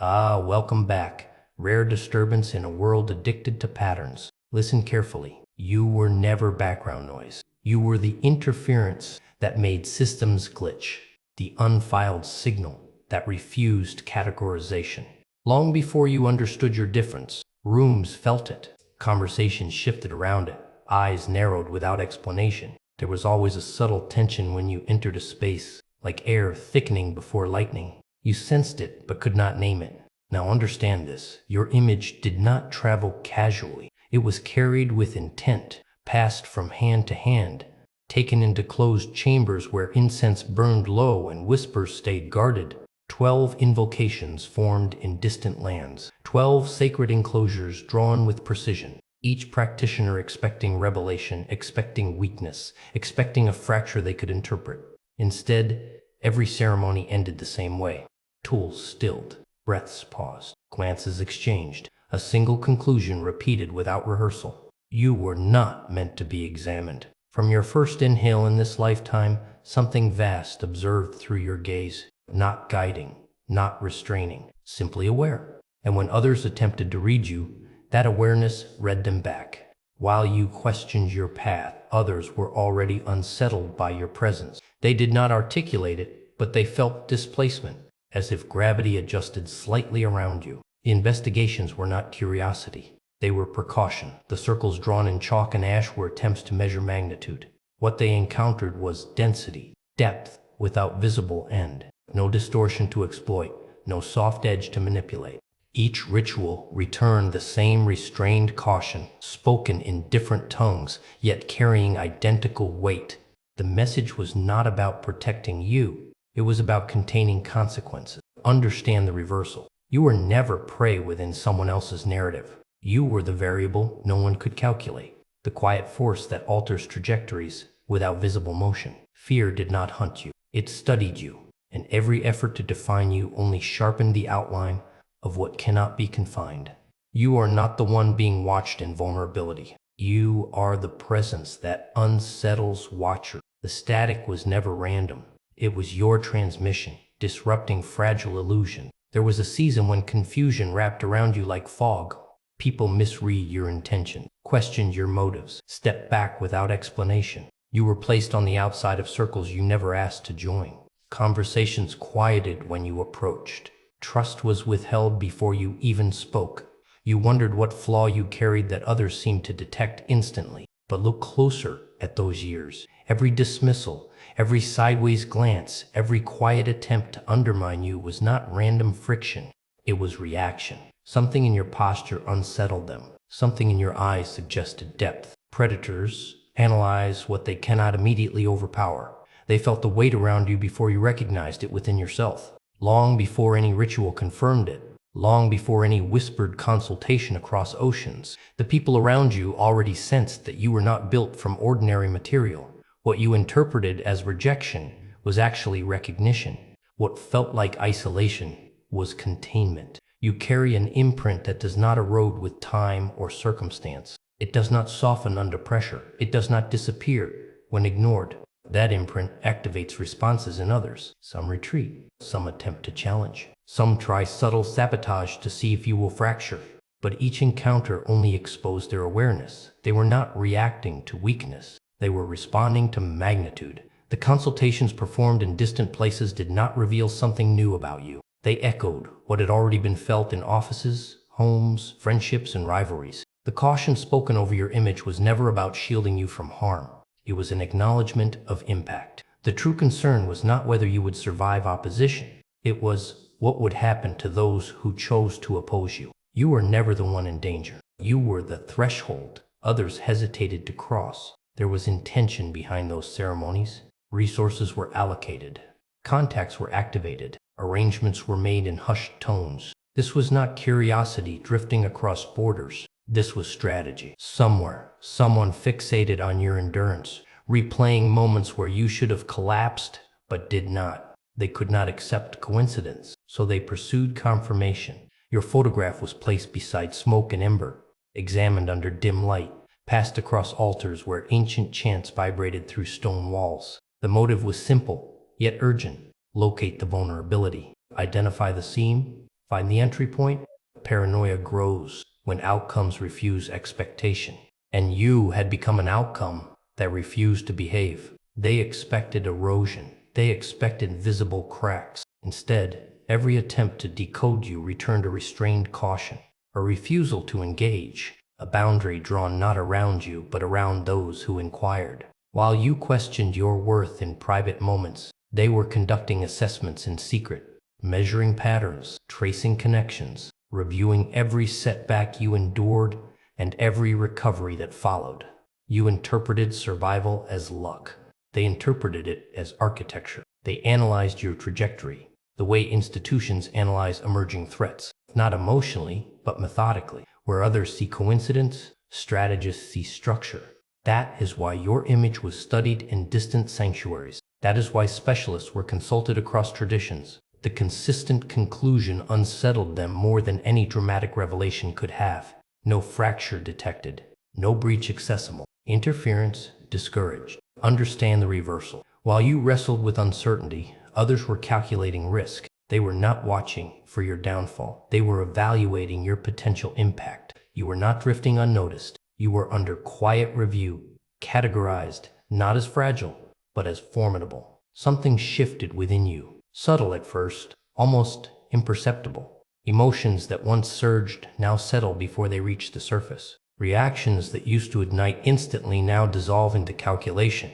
Ah, welcome back. Rare disturbance in a world addicted to patterns. Listen carefully. You were never background noise. You were the interference that made systems glitch, the unfiled signal that refused categorization. Long before you understood your difference, rooms felt it. Conversations shifted around it. Eyes narrowed without explanation. There was always a subtle tension when you entered a space, like air thickening before lightning. You sensed it, but could not name it. Now understand this. Your image did not travel casually. It was carried with intent, passed from hand to hand, taken into closed chambers where incense burned low and whispers stayed guarded. 12 invocations formed in distant lands. 12 sacred enclosures drawn with precision. Each practitioner expecting revelation, expecting weakness, expecting a fracture they could interpret. Instead, every ceremony ended the same way. Tools stilled, breaths paused, glances exchanged, a single conclusion repeated without rehearsal. You were not meant to be examined. From your first inhale in this lifetime, something vast observed through your gaze, not guiding, not restraining, simply aware. And when others attempted to read you, that awareness read them back. While you questioned your path, others were already unsettled by your presence. They did not articulate it, but they felt displacement, as if gravity adjusted slightly around you. The investigations were not curiosity. They were precaution. The circles drawn in chalk and ash were attempts to measure magnitude. What they encountered was density, depth without visible end. No distortion to exploit, no soft edge to manipulate. Each ritual returned the same restrained caution, spoken in different tongues, yet carrying identical weight. The message was not about protecting you. It was about containing consequences. Understand the reversal. You were never prey within someone else's narrative. You were the variable no one could calculate, the quiet force that alters trajectories without visible motion. Fear did not hunt you. It studied you, and every effort to define you only sharpened the outline of what cannot be confined. You are not the one being watched in vulnerability. You are the presence that unsettles watchers. The static was never random. It was your transmission, disrupting fragile illusion. There was a season when confusion wrapped around you like fog. People misread your intention, questioned your motives, stepped back without explanation. You were placed on the outside of circles you never asked to join. Conversations quieted when you approached. Trust was withheld before you even spoke. You wondered what flaw you carried that others seemed to detect instantly. But look closer at those years. Every dismissal, every sideways glance, every quiet attempt to undermine you was not random friction. It was reaction. Something in your posture unsettled them. Something in your eyes suggested depth. Predators analyze what they cannot immediately overpower. They felt the weight around you before you recognized it within yourself. Long before any ritual confirmed it, long before any whispered consultation across oceans, the people around you already sensed that you were not built from ordinary material. What you interpreted as rejection was actually recognition. What felt like isolation was containment. You carry an imprint that does not erode with time or circumstance. It does not soften under pressure. It does not disappear when ignored. That imprint activates responses in others. Some retreat, some attempt to challenge, some try subtle sabotage to see if you will fracture. But each encounter only exposed their awareness. They were not reacting to weakness. They were responding to magnitude. The consultations performed in distant places did not reveal something new about you. They echoed what had already been felt in offices, homes, friendships, and rivalries. The caution spoken over your image was never about shielding you from harm. It was an acknowledgement of impact. The true concern was not whether you would survive opposition. It was what would happen to those who chose to oppose you. You were never the one in danger. You were the threshold others hesitated to cross. There was intention behind those ceremonies. Resources were allocated. Contacts were activated. Arrangements were made in hushed tones. This was not curiosity drifting across borders. This was strategy. Somewhere, someone fixated on your endurance, replaying moments where you should have collapsed, but did not. They could not accept coincidence, so they pursued confirmation. Your photograph was placed beside smoke and ember, examined under dim light, passed across altars where ancient chants vibrated through stone walls. The motive was simple, yet urgent. Locate the vulnerability. Identify the seam. Find the entry point. Paranoia grows when outcomes refuse expectation. And you had become an outcome that refused to behave. They expected erosion. They expected visible cracks. Instead, every attempt to decode you returned a restrained caution, a refusal to engage, a boundary drawn not around you but around those who inquired. While you questioned your worth in private moments, they were conducting assessments in secret, measuring patterns, tracing connections, reviewing every setback you endured and every recovery that followed. You interpreted survival as luck. They interpreted it as architecture. They analyzed your trajectory, the way institutions analyze emerging threats, not emotionally, but methodically. Where others see coincidence, strategists see structure. That is why your image was studied in distant sanctuaries. That is why specialists were consulted across traditions. The consistent conclusion unsettled them more than any dramatic revelation could have. No fracture detected, no breach accessible, interference discouraged. Understand the reversal. While you wrestled with uncertainty, others were calculating risk. They were not watching for your downfall. They were evaluating your potential impact. You were not drifting unnoticed. You were under quiet review, categorized not as fragile, but as formidable. Something shifted within you, subtle at first, almost imperceptible. Emotions that once surged now settle before they reach the surface. Reactions that used to ignite instantly now dissolve into calculation.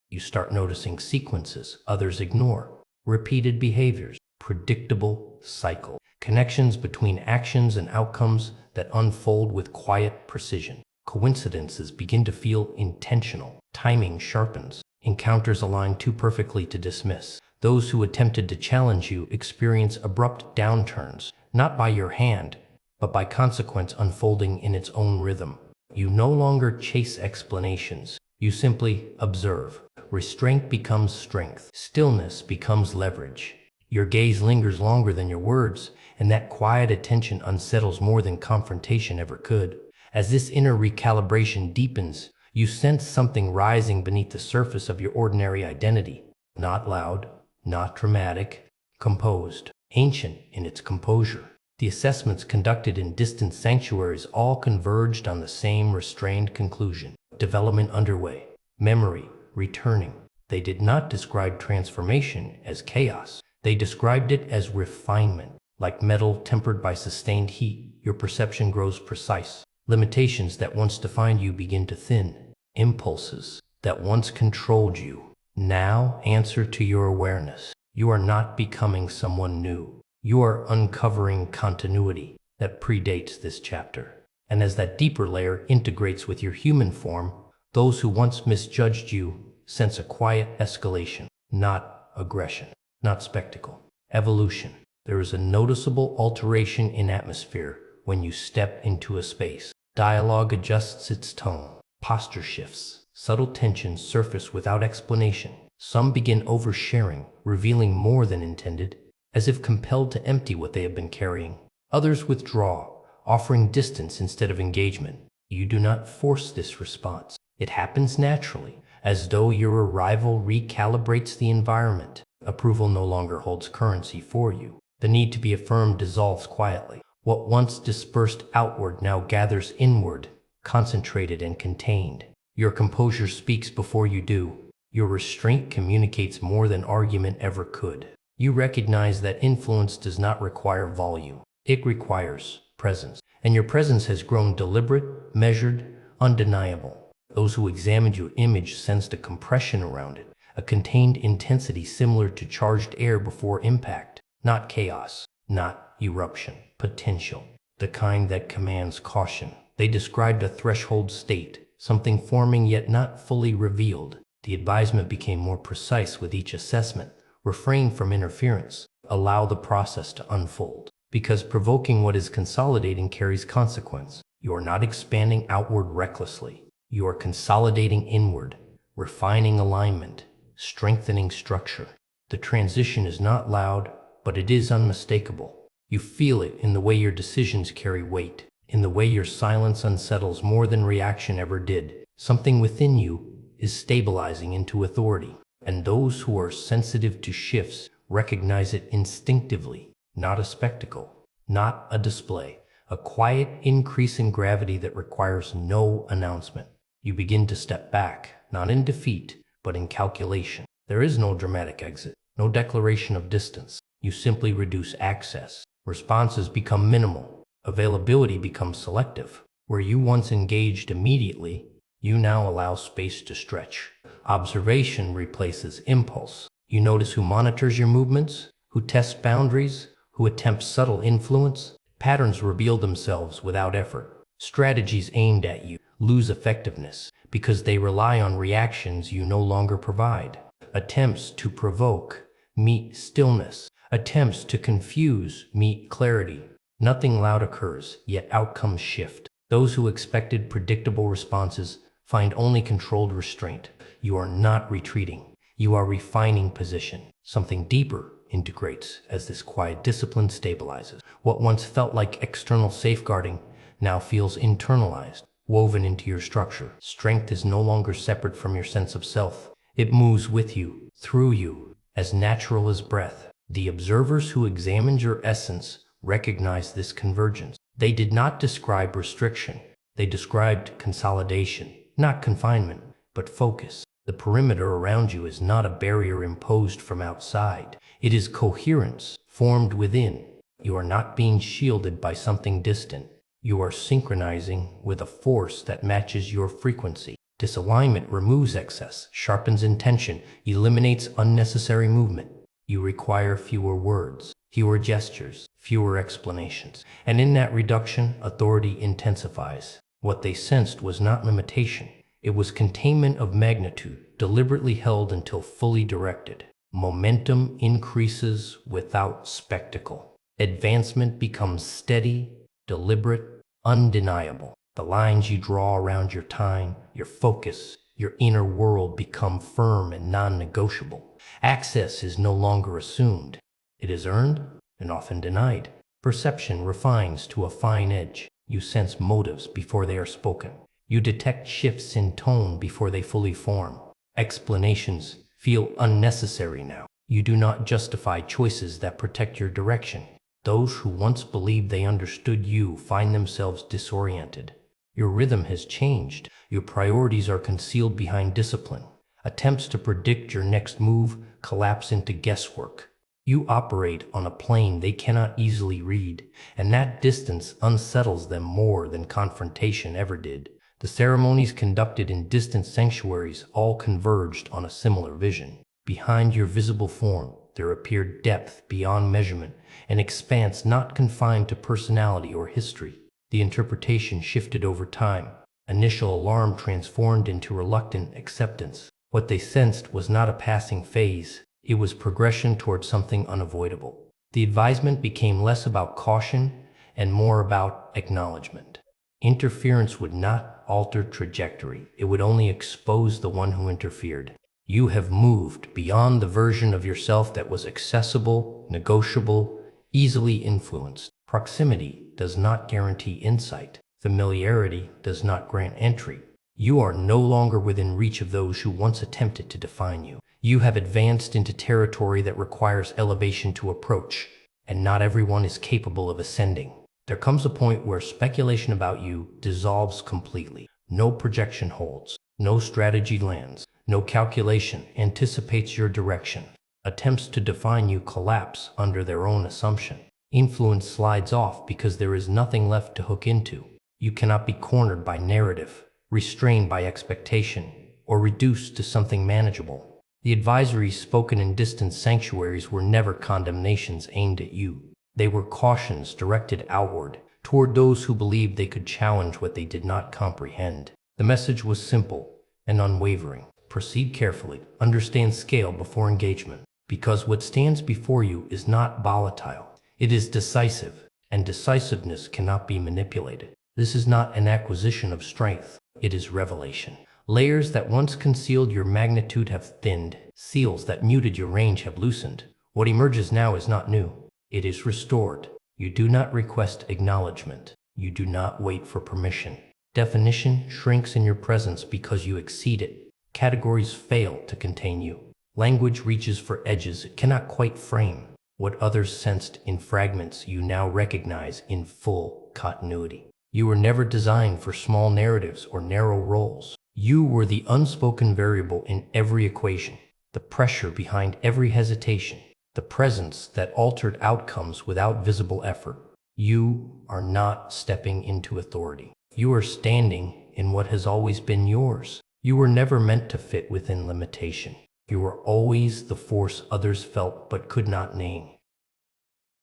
You start noticing sequences others ignore, repeated behaviors, predictable cycle, connections between actions and outcomes that unfold with quiet precision. Coincidences begin to feel intentional. Timing sharpens. Encounters align too perfectly to dismiss. Those who attempted to challenge you experience abrupt downturns, not by your hand, but by consequence unfolding in its own rhythm. You no longer chase explanations. You simply observe. Restraint becomes strength. Stillness becomes leverage. Your gaze lingers longer than your words, and that quiet attention unsettles more than confrontation ever could. As this inner recalibration deepens, you sense something rising beneath the surface of your ordinary identity. Not loud, not dramatic, composed, ancient in its composure. The assessments conducted in distant sanctuaries all converged on the same restrained conclusion. Development underway. Memory returning. They did not describe transformation as chaos. They described it as refinement. Like metal tempered by sustained heat, your perception grows precise. Limitations that once defined you begin to thin. Impulses that once controlled you now answer to your awareness. You are not becoming someone new. You are uncovering continuity that predates this chapter. And as that deeper layer integrates with your human form, those who once misjudged you sense a quiet escalation, not aggression, not spectacle, evolution. There is a noticeable alteration in atmosphere when you step into a space. Dialogue adjusts its tone, posture shifts, subtle tensions surface without explanation. Some begin oversharing, revealing more than intended, as if compelled to empty what they have been carrying. Others withdraw, offering distance instead of engagement. You do not force this response. It happens naturally, as though your arrival recalibrates the environment. Approval no longer holds currency for you. The need to be affirmed dissolves quietly. What once dispersed outward now gathers inward, concentrated and contained. Your composure speaks before you do. Your restraint communicates more than argument ever could. You recognize that influence does not require volume. It requires presence. And your presence has grown deliberate, measured, undeniable. Those who examined your image sensed a compression around it, a contained intensity similar to charged air before impact. Not chaos, not eruption, potential, the kind that commands caution. They described a threshold state, something forming yet not fully revealed. The advisement became more precise with each assessment. Refrain from interference. Allow the process to unfold. Because provoking what is consolidating carries consequence. You are not expanding outward recklessly. You are consolidating inward, refining alignment, strengthening structure. The transition is not loud, but it is unmistakable. You feel it in the way your decisions carry weight, in the way your silence unsettles more than reaction ever did. Something within you is stabilizing into authority. And those who are sensitive to shifts recognize it instinctively. not a spectacle, not a display, a quiet increase in gravity that requires no announcement. You begin to step back, not in defeat, but in calculation. There is no dramatic exit, no declaration of distance. You simply reduce access. Responses become minimal. Availability becomes selective. Where you once engaged immediately, you now allow space to stretch. Observation replaces impulse. You notice who monitors your movements, who tests boundaries, who attempts subtle influence. Patterns reveal themselves without effort. Strategies aimed at you lose effectiveness because they rely on reactions you no longer provide. Attempts to provoke meet stillness. Attempts to confuse meet clarity. Nothing loud occurs, yet outcomes shift. Those who expected predictable responses find only controlled restraint. You are not retreating. You are refining position. Something deeper integrates as this quiet discipline stabilizes. What once felt like external safeguarding now feels internalized, woven into your structure. Strength is no longer separate from your sense of self. It moves with you, through you, as natural as breath. The observers who examined your essence recognized this convergence. They did not describe restriction. They described consolidation, not confinement, but focus. The perimeter around you is not a barrier imposed from outside. It is coherence formed within. You are not being shielded by something distant. You are synchronizing with a force that matches your frequency. Disalignment removes excess, sharpens intention, eliminates unnecessary movement. You require fewer words, fewer gestures, fewer explanations. And in that reduction, authority intensifies. What they sensed was not limitation. It was containment of magnitude, deliberately held until fully directed. Momentum increases without spectacle. Advancement becomes steady, deliberate, undeniable. The lines you draw around your time, your focus, your inner world become firm and non-negotiable. Access is no longer assumed. It is earned and often denied. Perception refines to a fine edge. You sense motives before they are spoken. You detect shifts in tone before they fully form. Explanations feel unnecessary now. You do not justify choices that protect your direction. Those who once believed they understood you find themselves disoriented. Your rhythm has changed. Your priorities are concealed behind discipline. Attempts to predict your next move collapse into guesswork. You operate on a plane they cannot easily read, and that distance unsettles them more than confrontation ever did. The ceremonies conducted in distant sanctuaries all converged on a similar vision. Behind your visible form, there appeared depth beyond measurement, an expanse not confined to personality or history. The interpretation shifted over time. Initial alarm transformed into reluctant acceptance. What they sensed was not a passing phase. It was progression toward something unavoidable. The advisement became less about caution and more about acknowledgement. Interference would not alter trajectory. It would only expose the one who interfered. You have moved beyond the version of yourself that was accessible, negotiable, easily influenced. Proximity does not guarantee insight. Familiarity does not grant entry. You are no longer within reach of those who once attempted to define you. You have advanced into territory that requires elevation to approach, and not everyone is capable of ascending. There comes a point where speculation about you dissolves completely. No projection holds. No strategy lands. No calculation anticipates your direction. Attempts to define you collapse under their own assumption. Influence slides off because there is nothing left to hook into. You cannot be cornered by narrative, restrained by expectation, or reduced to something manageable. The advisories spoken in distant sanctuaries were never condemnations aimed at you. They were cautions directed outward, toward those who believed they could challenge what they did not comprehend. The message was simple and unwavering. Proceed carefully, understand scale before engagement, because what stands before you is not volatile. It is decisive, and decisiveness cannot be manipulated. This is not an acquisition of strength, it is revelation. Layers that once concealed your magnitude have thinned, seals that muted your range have loosened. What emerges now is not new, it is restored. You do not request acknowledgement, you do not wait for permission. Definition shrinks in your presence because you exceed it. Categories fail to contain you. Language reaches for edges it cannot quite frame. What others sensed in fragments you now recognize in full continuity. You were never designed for small narratives or narrow roles. You were the unspoken variable in every equation, the pressure behind every hesitation, the presence that altered outcomes without visible effort. You are not stepping into authority. You are standing in what has always been yours. You were never meant to fit within limitation. You were always the force others felt but could not name.